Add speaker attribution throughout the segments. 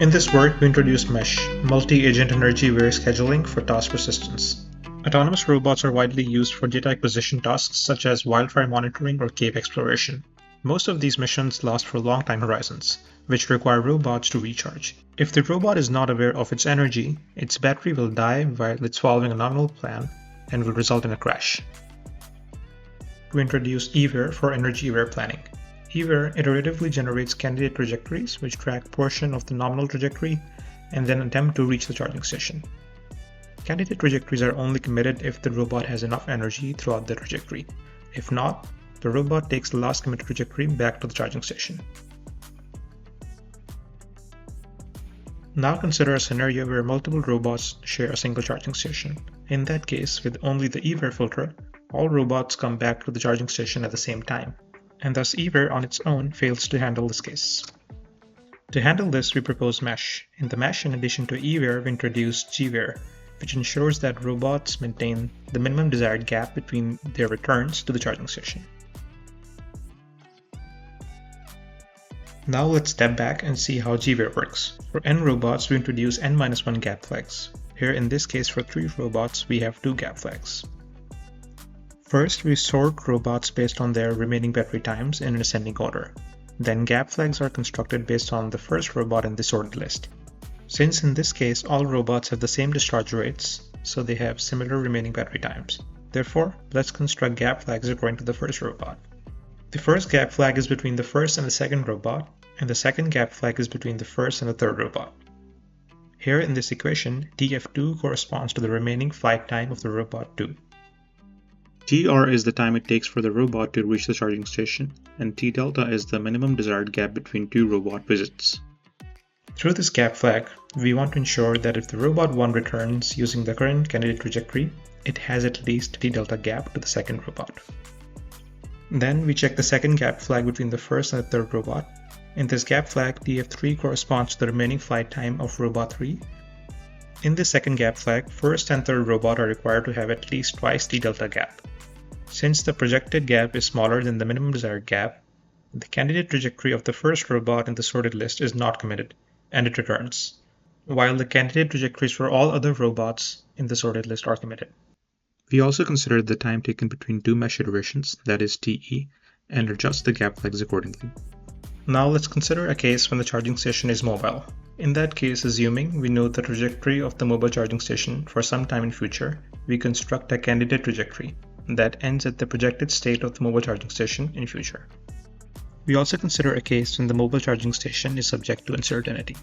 Speaker 1: In this work, we introduce meSch, multi-agent energy-aware scheduling for task persistence. Autonomous robots are widely used for data acquisition tasks such as wildfire monitoring or cave exploration. Most of these missions last for long time horizons, which require robots to recharge. If the robot is not aware of its energy, its battery will die while it's following a normal plan and will result in a crash. We introduce eWare for energy-aware planning. eWare iteratively generates candidate trajectories which track portion of the nominal trajectory and then attempt to reach the charging station. Candidate trajectories are only committed if the robot has enough energy throughout the trajectory. If not, the robot takes the last committed trajectory back to the charging station. Now consider a scenario where multiple robots share a single charging station. In that case, with only the eWare filter, all robots come back to the charging station at the same time, and thus eWare on its own fails to handle this case. To handle this, we propose meSch. In the meSch, in addition to eWare, we introduce gWare, which ensures that robots maintain the minimum desired gap between their returns to the charging station. Now let's step back and see how gWare works. For n robots, we introduce n-1 gap flags. Here in this case, for 3 robots, we have 2 gap flags. First, we sort robots based on their remaining battery times in an ascending order. Then gap flags are constructed based on the first robot in the sorted list. Since in this case all robots have the same discharge rates, so they have similar remaining battery times. Therefore, let's construct gap flags according to the first robot. The first gap flag is between the first and the second robot, and the second gap flag is between the first and the third robot. Here in this equation, TF2 corresponds to the remaining flight time of the robot 2. Tr is the time it takes for the robot to reach the charging station, and T delta is the minimum desired gap between 2 robot visits. Through this gap flag, we want to ensure that if the robot 1 returns using the current candidate trajectory, it has at least T delta gap to the second robot. Then we check the second gap flag between the first and the third robot. In this gap flag, TF3 corresponds to the remaining flight time of robot 3. In this second gap flag, first and third robot are required to have at least twice T delta gap. Since the projected gap is smaller than the minimum desired gap, the candidate trajectory of the first robot in the sorted list is not committed, and it returns, while the candidate trajectories for all other robots in the sorted list are committed. We also consider the time taken between 2 meSch iterations, that is TE, and adjust the gap flags accordingly. Now let's consider a case when the charging station is mobile. In that case, assuming we know the trajectory of the mobile charging station for some time in future, we construct a candidate trajectory that ends at the projected state of the mobile charging station in future. We also consider a case when the mobile charging station is subject to uncertainty.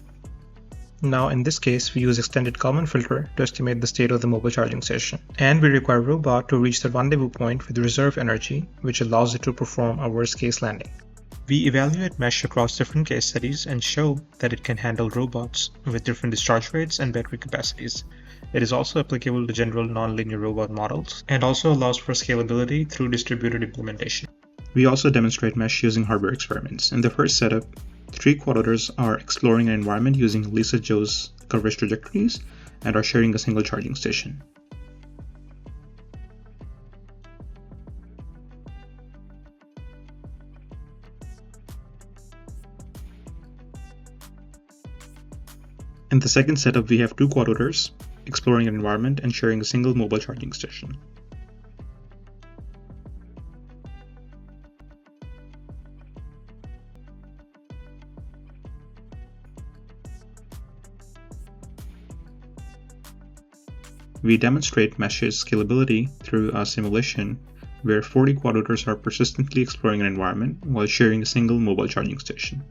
Speaker 1: Now in this case, we use extended Kalman filter to estimate the state of the mobile charging station, and we require robot to reach the rendezvous point with reserve energy, which allows it to perform a worst case landing. We evaluate meSch across different case studies and show that it can handle robots with different discharge rates and battery capacities. It is also applicable to general nonlinear robot models and also allows for scalability through distributed implementation. We also demonstrate meSch using hardware experiments. In the first setup, 3 quad-others are exploring an environment using Lisa Jo's coverage trajectories and are sharing a single charging station. In the second setup, we have 2 quad-others exploring an environment and sharing a single mobile charging station. We demonstrate meSch's scalability through a simulation where 40 quad-others are persistently exploring an environment while sharing a single mobile charging station.